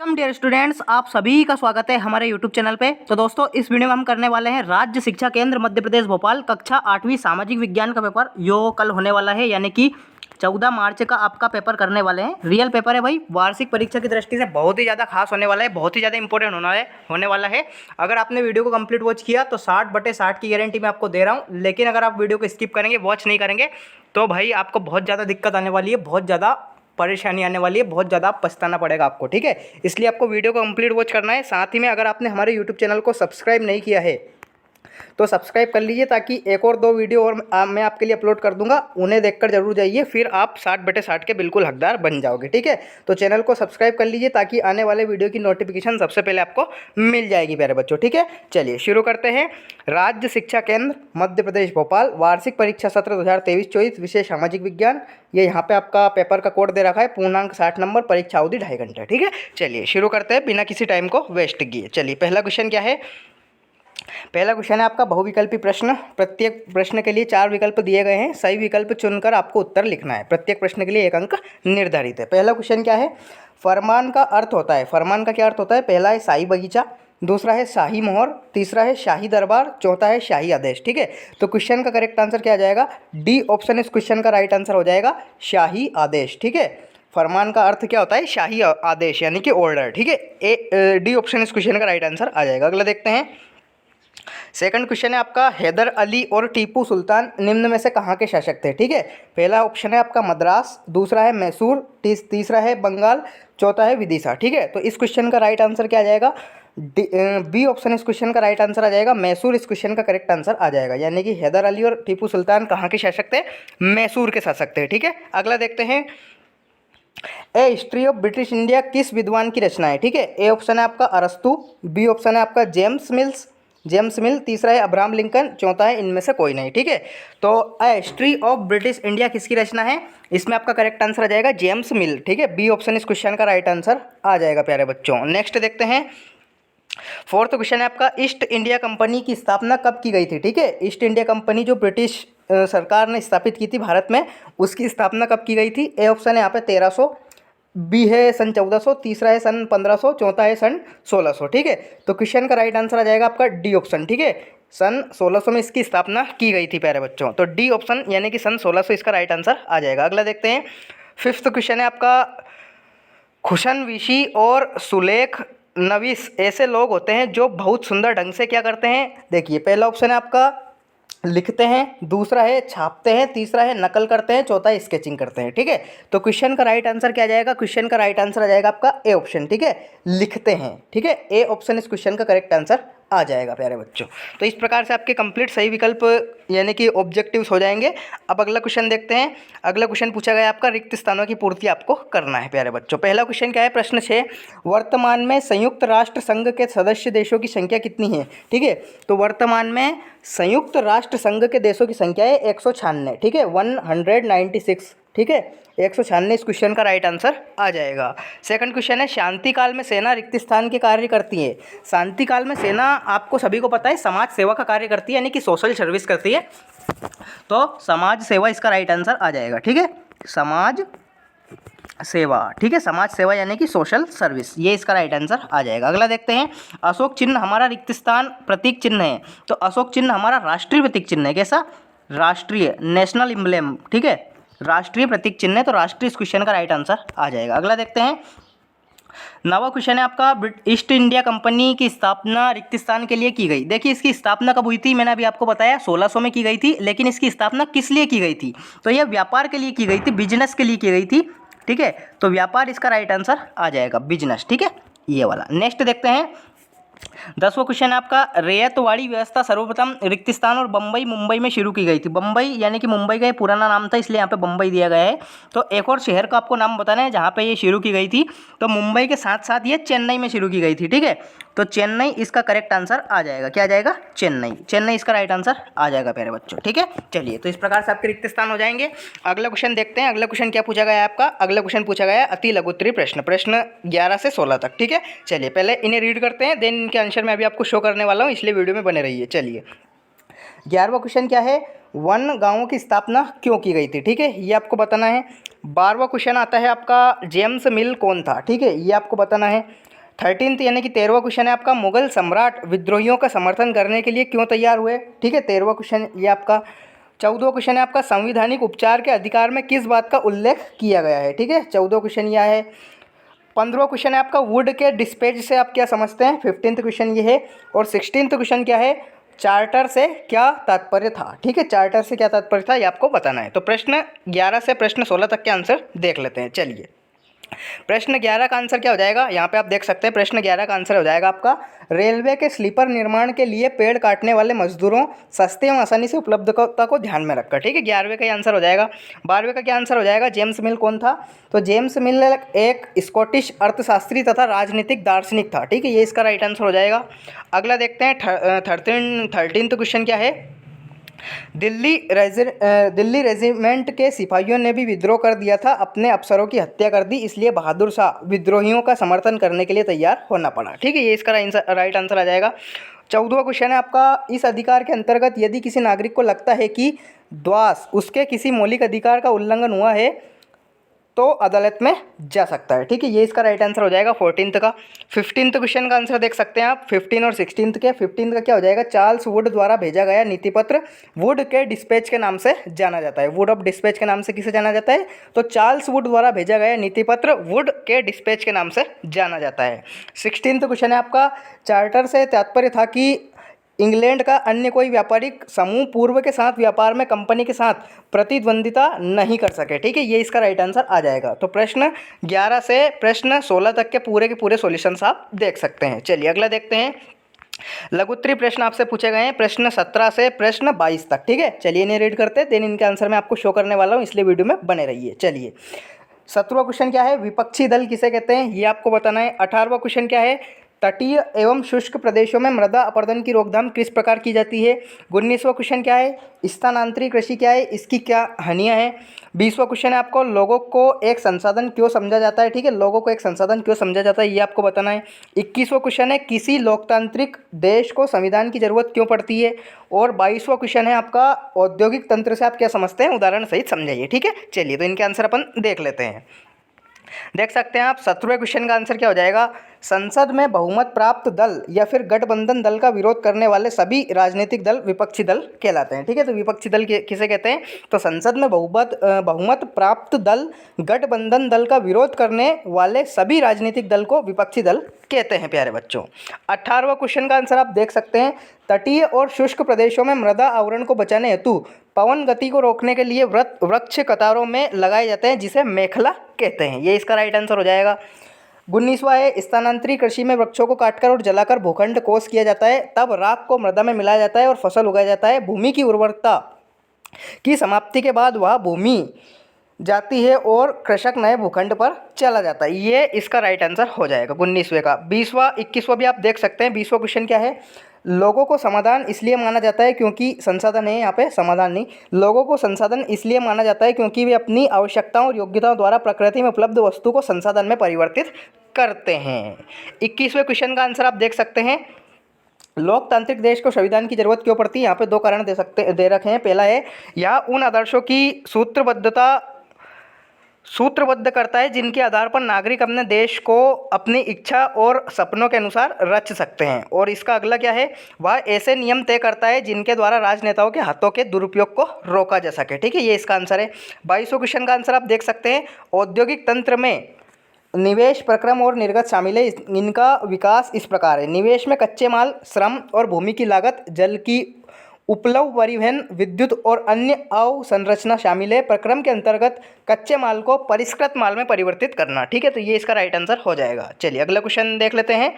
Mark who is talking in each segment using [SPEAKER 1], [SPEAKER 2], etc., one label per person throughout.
[SPEAKER 1] Welcome dear students, आप सभी का स्वागत है हमारे यूट्यूब चैनल पे। तो दोस्तों, इस वीडियो में हम करने वाले हैं राज्य शिक्षा केंद्र मध्य प्रदेश भोपाल कक्षा 8वीं सामाजिक विज्ञान का पेपर जो कल होने वाला है, यानी कि 14 मार्च का आपका पेपर करने वाले हैं। रियल पेपर है भाई, वार्षिक परीक्षा की दृष्टि से बहुत ही ज़्यादा खास होने वाला है, बहुत ही ज़्यादा इंपॉर्टेंट होने वाला है। अगर आपने वीडियो को कंप्लीट वॉच किया तो 60/60 की गारंटी मैं आपको दे रहा हूँ, लेकिन अगर आप वीडियो को स्किप करेंगे, वॉच नहीं करेंगे, तो भाई आपको बहुत ज़्यादा दिक्कत आने वाली है, बहुत ज़्यादा परेशानी आने वाली है, बहुत ज़्यादा पछताना पड़ेगा आपको। ठीक है, इसलिए आपको वीडियो को कंप्लीट वॉच करना है। साथ ही में अगर आपने हमारे यूट्यूब चैनल को सब्सक्राइब नहीं किया है तो सब्सक्राइब कर लीजिए, ताकि एक और दो वीडियो और मैं आपके लिए अपलोड कर दूंगा, उन्हें देखकर जरूर जाइए, फिर आप 60/60 के बिल्कुल हकदार बन जाओगे। ठीक है, तो चैनल को सब्सक्राइब कर लीजिए ताकि आने वाले वीडियो की नोटिफिकेशन सबसे पहले आपको मिल जाएगी प्यारे बच्चों। ठीक है, चलिए शुरू करते हैं। राज्य शिक्षा केंद्र मध्य प्रदेश भोपाल वार्षिक परीक्षा सत्र 2023-24 विषय सामाजिक विज्ञान। ये यहाँ पे आपका पेपर का कोड दे रखा है, पूर्णांक 60 नंबर, परीक्षा अवधि 2.5 घंटे। ठीक है, चलिए शुरू करते हैं बिना किसी टाइम को वेस्ट किए। चलिए, पहला क्वेश्चन क्या है? पहला क्वेश्चन है आपका बहुविकल्पी प्रश्न। प्रत्येक प्रश्न के लिए 4 विकल्प दिए गए हैं, सही विकल्प चुनकर आपको उत्तर लिखना है। प्रत्येक प्रश्न के लिए 1 अंक निर्धारित है। पहला क्वेश्चन क्या है? फरमान का अर्थ होता है। फरमान का क्या अर्थ होता है? पहला है शाही बगीचा, दूसरा है शाही मोहर, तीसरा है शाही दरबार, चौथा है शाही आदेश। ठीक है, तो क्वेश्चन का करेक्ट आंसर क्या आ जाएगा? डी ऑप्शन इस क्वेश्चन का राइट आंसर हो जाएगा, शाही आदेश। ठीक है, फरमान का अर्थ क्या होता है? शाही आदेश यानी कि ऑर्डर। ठीक है, डी ऑप्शन इस क्वेश्चन का राइट आंसर आ जाएगा। अगला देखते हैं। सेकंड क्वेश्चन है आपका, हैदर अली और टीपू सुल्तान निम्न में से कहाँ के शासक थे? ठीक है, पहला ऑप्शन है आपका मद्रास, दूसरा है मैसूर, तीसरा है बंगाल, चौथा है विदिशा। ठीक है, तो इस क्वेश्चन का राइट आंसर क्या आ जाएगा? बी ऑप्शन इस क्वेश्चन का राइट आंसर आ जाएगा, मैसूर इस क्वेश्चन का करेक्ट आंसर आ जाएगा। यानी कि हैदर अली और टीपू सुल्तान कहाँ के शासक थे? मैसूर के शासक थे। ठीक है, अगला देखते हैं। ए हिस्ट्री ऑफ ब्रिटिश इंडिया किस विद्वान की रचना है? ठीक है, ए ऑप्शन है आपका अरस्तु, बी ऑप्शन है आपका जेम्स मिल, तीसरा है अब्राहम लिंकन, चौथा है इनमें से कोई नहीं। ठीक है, तो ए हिस्ट्री ऑफ ब्रिटिश इंडिया किसकी रचना है? इसमें आपका करेक्ट आंसर आ जाएगा जेम्स मिल। ठीक है, बी ऑप्शन इस क्वेश्चन का राइट आंसर आ जाएगा प्यारे बच्चों। नेक्स्ट देखते हैं। फोर्थ क्वेश्चन है आपका, ईस्ट इंडिया कंपनी की स्थापना कब की गई थी? ठीक है, ईस्ट इंडिया कंपनी जो ब्रिटिश सरकार ने स्थापित की थी भारत में, उसकी स्थापना कब की गई थी? ए ऑप्शन है यहाँ पे 1300, बी है सन 1400, तीसरा है सन 1500, चौथा है सन 1600। ठीक है, तो क्वेश्चन का राइट आंसर आ जाएगा आपका डी ऑप्शन। ठीक है, सन 1600 में इसकी स्थापना की गई थी प्यारे बच्चों, तो डी ऑप्शन यानी कि सन 1600 इसका राइट आंसर आ जाएगा। अगला देखते हैं। फिफ्थ क्वेश्चन है आपका, खुशन विशी और सुलेख नवीस ऐसे लोग होते हैं जो बहुत सुंदर ढंग से क्या करते हैं? देखिए, पहला ऑप्शन है आपका लिखते हैं, दूसरा है छापते हैं, तीसरा है नकल करते हैं, चौथा है स्केचिंग करते हैं। ठीक है, तो क्वेश्चन का राइट आंसर क्या आ जाएगा? क्वेश्चन का राइट आंसर आ जाएगा आपका ए ऑप्शन। ठीक है, लिखते हैं। ठीक है, ए ऑप्शन इस क्वेश्चन का करेक्ट आंसर आ जाएगा प्यारे बच्चों। तो इस प्रकार से आपके कंप्लीट सही विकल्प यानी कि ऑब्जेक्टिव्स हो जाएंगे। अब अगला क्वेश्चन देखते हैं। अगला क्वेश्चन पूछा गया आपका, रिक्त स्थानों की पूर्ति आपको करना है प्यारे बच्चों। पहला क्वेश्चन क्या है? प्रश्न 6, वर्तमान में संयुक्त राष्ट्र संघ के सदस्य देशों की संख्या कितनी है? ठीक है, तो वर्तमान में संयुक्त राष्ट्र संघ के देशों की संख्या है 196। ठीक है, 196। ठीक है, 196 इस क्वेश्चन का राइट आंसर आ जाएगा। सेकंड क्वेश्चन है, शांति काल में सेना रिक्त स्थान के कार्य करती है। शांति काल में सेना आपको सभी को पता है समाज सेवा का कार्य करती है, यानी कि सोशल सर्विस करती है, तो समाज सेवा इसका राइट आंसर आ जाएगा। ठीक है, समाज सेवा। ठीक है, समाज सेवा यानी कि सोशल सर्विस, ये इसका राइट आंसर आ जाएगा। अगला देखते हैं। अशोक चिन्ह हमारा रिक्त स्थान प्रतीक चिन्ह है, तो अशोक चिन्ह हमारा राष्ट्रीय प्रतीक चिन्ह है। कैसा? राष्ट्रीय, नेशनल एम्ब्लेम। ठीक है, राष्ट्रीय प्रतीक चिन्ह है, तो राष्ट्रीय इस क्वेश्चन का राइट आंसर आ जाएगा। अगला देखते हैं। नवा क्वेश्चन है आपका, ईस्ट इंडिया कंपनी की स्थापना रिक्त स्थान के लिए की गई। देखिए, इसकी स्थापना कब हुई थी? मैंने अभी आपको बताया 1600 में की गई थी, लेकिन इसकी स्थापना किस लिए की गई थी? तो यह व्यापार के लिए की गई थी, बिजनेस के लिए की गई थी। ठीक है, तो व्यापार इसका राइट आंसर आ जाएगा, बिजनेस। ठीक है, ये वाला। नेक्स्ट देखते हैं। 10वां क्वेश्चन है आपका, रैयतवाड़ी व्यवस्था सर्वप्रथम रिक्त स्थान और बम्बई मुंबई में शुरू की गई थी। बम्बई यानी कि मुंबई का ये पुराना नाम था, इसलिए यहाँ पे बम्बई दिया गया है। तो एक और शहर का आपको नाम बताना है जहाँ पे ये शुरू की गई थी, तो मुंबई के साथ साथ ये चेन्नई में शुरू की गई थी। ठीक है, तो चेन्नई इसका करेक्ट आंसर आ जाएगा। क्या आ जाएगा? चेन्नई। चेन्नई इसका राइट आंसर आ जाएगा प्यारे बच्चों। ठीक है, चलिए, तो इस प्रकार से आपके रिक्त स्थान हो जाएंगे। अगला क्वेश्चन देखते हैं। अगला क्वेश्चन क्या पूछा गया है आपका? अगला क्वेश्चन पूछा गया है अति लघुत्तरीय प्रश्न, प्रश्न 11 से 16 तक। ठीक है, चलिए पहले इन्हें रीड करते हैं, देन इनके आंसर मैं अभी आपको शो करने वाला हूँ, इसलिए वीडियो में बने रहिए। चलिए, 11वां क्वेश्चन क्या है, वन गाँवों की स्थापना क्यों की गई थी, ठीक है, ये आपको बताना है। 12वां क्वेश्चन आता है आपका, जेम्स मिल कौन था, ठीक है, ये आपको बताना है। 13th यानी कि 13वां क्वेश्चन है आपका, मुगल सम्राट विद्रोहियों का समर्थन करने के लिए क्यों तैयार हुए, ठीक है, 13वां क्वेश्चन ये आपका। 14वां क्वेश्चन है आपका, संवैधानिक उपचार के अधिकार में किस बात का उल्लेख किया गया है, ठीक है, 14वां क्वेश्चन यह है। 15वां क्वेश्चन है आपका, वुड के डिस्पैच से आप क्या समझते हैं, 15th क्वेश्चन ये है। और 16th क्वेश्चन क्या है, चार्टर से क्या तात्पर्य था, ठीक है, चार्टर से क्या तात्पर्य था ये आपको बताना है। तो प्रश्न 11 से प्रश्न 16 तक के आंसर देख लेते हैं। चलिए, प्रश्न 11 का आंसर क्या हो जाएगा, यहाँ पे आप देख सकते हैं, प्रश्न 11 का आंसर हो जाएगा आपका, रेलवे के स्लीपर निर्माण के लिए पेड़ काटने वाले मजदूरों सस्ते एवं आसानी से उपलब्धता को ध्यान में रखकर, ठीक है, 11वें का आंसर हो जाएगा। 12वें का क्या आंसर हो जाएगा, जेम्स मिल कौन था, तो जेम्स मिल एक स्कॉटिश अर्थशास्त्री तथा राजनीतिक दार्शनिक था, ठीक है, ये इसका राइट आंसर हो जाएगा। अगला देखते हैं 13th क्वेश्चन क्या है, दिल्ली रेजिमेंट के सिपाहियों ने भी विद्रोह कर दिया था, अपने अफसरों की हत्या कर दी, इसलिए बहादुर शाह विद्रोहियों का समर्थन करने के लिए तैयार होना पड़ा, ठीक है, ये इसका राइट आंसर आ जाएगा। 14वां क्वेश्चन है आपका, इस अधिकार के अंतर्गत यदि किसी नागरिक को लगता है कि द्वास उसके किसी मौलिक अधिकार का उल्लंघन हुआ है तो अदालत में जा सकता है, ठीक है, ये इसका राइट आंसर हो जाएगा 14th का। 15th क्वेश्चन का आंसर देख सकते हैं आप, 15 और 16th के। 15th का क्या हो जाएगा, चार्ल्स वुड द्वारा भेजा गया नीति पत्र वुड के डिस्पैच के नाम से जाना जाता है, वुड ऑफ डिस्पैच के नाम से किसे जाना जाता है, तो चार्ल्स वुड द्वारा भेजा गया नीति पत्र वुड के डिस्पैच के नाम से जाना जाता है। 16th क्वेश्चन है आपका, चार्टर से तात्पर्य था कि इंग्लैंड का अन्य कोई व्यापारिक समूह पूर्व के साथ व्यापार में कंपनी के साथ प्रतिद्वंदिता नहीं कर सके, ठीक है, ये इसका राइट आंसर आ जाएगा। तो प्रश्न 11 से प्रश्न 16 तक के पूरे सॉल्यूशंस आप देख सकते हैं। चलिए अगला देखते हैं, लघुत्तरीय प्रश्न आपसे पूछे गए हैं प्रश्न 17 से प्रश्न 22 तक, ठीक है, चलिए इन्हें रीड करते हैं, देन इनके आंसर मैं आपको शो करने वाला हूँ, इसलिए वीडियो में बने रहिए। चलिए, 17वां क्वेश्चन क्या है, विपक्षी दल किसे कहते हैं, ये आपको बताना है। 18वां क्वेश्चन क्या है, तटीय एवं शुष्क प्रदेशों में मृदा अपरदन की रोकथाम किस प्रकार की जाती है। 19वां क्वेश्चन क्या है, स्थानांतरित कृषि क्या है, इसकी क्या हानियां हैं। 20वां क्वेश्चन है आपको, लोगों को एक संसाधन क्यों समझा जाता है, ठीक है, लोगों को एक संसाधन क्यों समझा जाता है ये आपको बताना है। 21वां क्वेश्चन है, किसी लोकतांत्रिक देश को संविधान की जरूरत क्यों पड़ती है। और 22वां क्वेश्चन है आपका, औद्योगिक तंत्र से आप क्या समझते हैं, उदाहरण सहित समझाइए, ठीक है। चलिए तो इनके आंसर अपन देख लेते हैं। देख सकते हैं आप 17वें क्वेश्चन का आंसर क्या हो जाएगा, संसद में बहुमत प्राप्त दल या फिर गठबंधन दल का विरोध करने वाले सभी राजनीतिक दल विपक्षी दल कहलाते हैं, ठीक है, तो विपक्षी दल किसे कहते हैं, तो संसद में बहुमत प्राप्त दल गठबंधन दल का विरोध करने वाले सभी राजनीतिक दल को विपक्षी दल कहते हैं प्यारे बच्चों। 18वां क्वेश्चन का आंसर आप देख सकते हैं, तटीय और शुष्क प्रदेशों में मृदा आवरण को बचाने हेतु पवन गति को रोकने के लिए वृक्ष कतारों में लगाए जाते हैं, जिसे मेखला कहते हैं, ये इसका राइट आंसर हो जाएगा। 19वां है, स्थानांतरित कृषि में वृक्षों को काटकर और जलाकर भूखंड कोष किया जाता है, तब राख को मृदा में मिलाया जाता है और फसल उगाया जाता है। भूमि की उर्वरता की समाप्ति के बाद वह भूमि जाती है और कृषक नए भूखंड पर चला जाता है, ये इसका राइट आंसर हो जाएगा 19वें का। 20वां 21वां भी आप देख सकते हैं। 20वां क्वेश्चन क्या है, लोगों को समाधान इसलिए माना जाता है क्योंकि संसाधन है, यहाँ पे समाधान नहीं, लोगों को संसाधन इसलिए माना जाता है क्योंकि वे अपनी आवश्यकताओं और योग्यताओं द्वारा प्रकृति में उपलब्ध वस्तु को संसाधन में परिवर्तित करते हैं। 21वें क्वेश्चन का आंसर आप देख सकते हैं, लोकतांत्रिक देश को संविधान की जरूरत क्यों पड़ती है, यहाँ पे दो कारण दे रखे हैं। पहला है, यह उन आदर्शों की सूत्रबद्ध करता है जिनके आधार पर नागरिक अपने देश को अपनी इच्छा और सपनों के अनुसार रच सकते हैं। और इसका अगला क्या है, वह ऐसे नियम तय करता है जिनके द्वारा राजनेताओं के हाथों के दुरुपयोग को रोका जा सके, ठीक है, ये इसका आंसर है। 22वें क्वेश्चन का आंसर आप देख सकते हैं, औद्योगिक तंत्र में निवेश प्रक्रम और निर्गत शामिल है, इनका विकास इस प्रकार है। निवेश में कच्चे माल, श्रम और भूमि की लागत, जल की उपलब्ध परिवहन, विद्युत और अन्य अवसंरचना शामिल है। प्रक्रम के अंतर्गत कच्चे माल को परिष्कृत माल में परिवर्तित करना, ठीक है, तो ये इसका राइट आंसर हो जाएगा। चलिए अगला क्वेश्चन देख लेते हैं।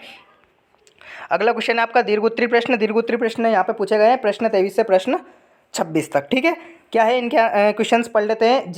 [SPEAKER 1] अगला क्वेश्चन है आपका दीर्घोत्तरीय प्रश्न यहाँ पे पूछे गए हैं प्रश्न 23 से प्रश्न 26 तक, ठीक है। क्या है इनके क्वेश्चंस पढ़ लेते हैं।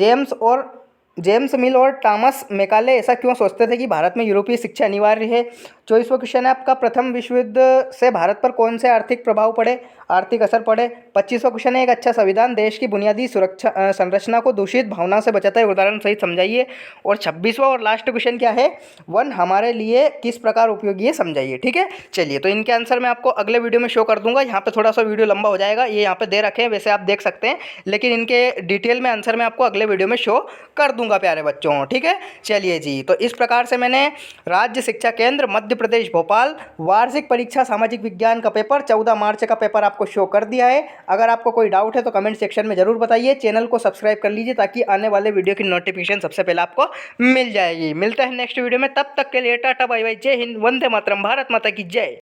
[SPEAKER 1] जेम्स मिल और टॉमस मैकाले ऐसा क्यों सोचते थे कि भारत में यूरोपीय शिक्षा अनिवार्य है। 24वां क्वेश्चन है आपका, प्रथम विश्व युद्ध से भारत पर कौन से आर्थिक प्रभाव पड़े। आर्थिक असर पड़े। 25वां क्वेश्चन है, एक अच्छा संविधान देश की बुनियादी सुरक्षा संरचना को दूषित भावना से बचाता है, उदाहरण सहित समझाइए। और 26वां और लास्ट क्वेश्चन क्या है, वन हमारे लिए किस प्रकार उपयोगी है, समझाइए। ठीक है, चलिए तो इनके आंसर मैं आपको अगले वीडियो में शो कर दूंगा। यहाँ पे थोड़ा सा वीडियो लंबा हो जाएगा, ये यहाँ पे दे रखे हैं, वैसे आप देख सकते हैं, लेकिन इनके डिटेल में आंसर मैं आपको अगले वीडियो में शो कर दूंगा प्यारे बच्चों। ठीक है, चलिए जी, तो इस प्रकार से मैंने राज्य शिक्षा केंद्र मध्य प्रदेश भोपाल वार्षिक परीक्षा सामाजिक विज्ञान का पेपर 14 मार्च का पेपर आपको शो कर दिया है। अगर आपको कोई डाउट है तो कमेंट सेक्शन में जरूर बताइए। चैनल को सब्सक्राइब कर लीजिए ताकि आने वाले वीडियो की नोटिफिकेशन सबसे पहले आपको मिल जाएगी। मिलता है नेक्स्ट वीडियो में, तब तक के लिए टाटा बाय बाय, जय हिंद, वंदे मातरम, भारत माता की जय।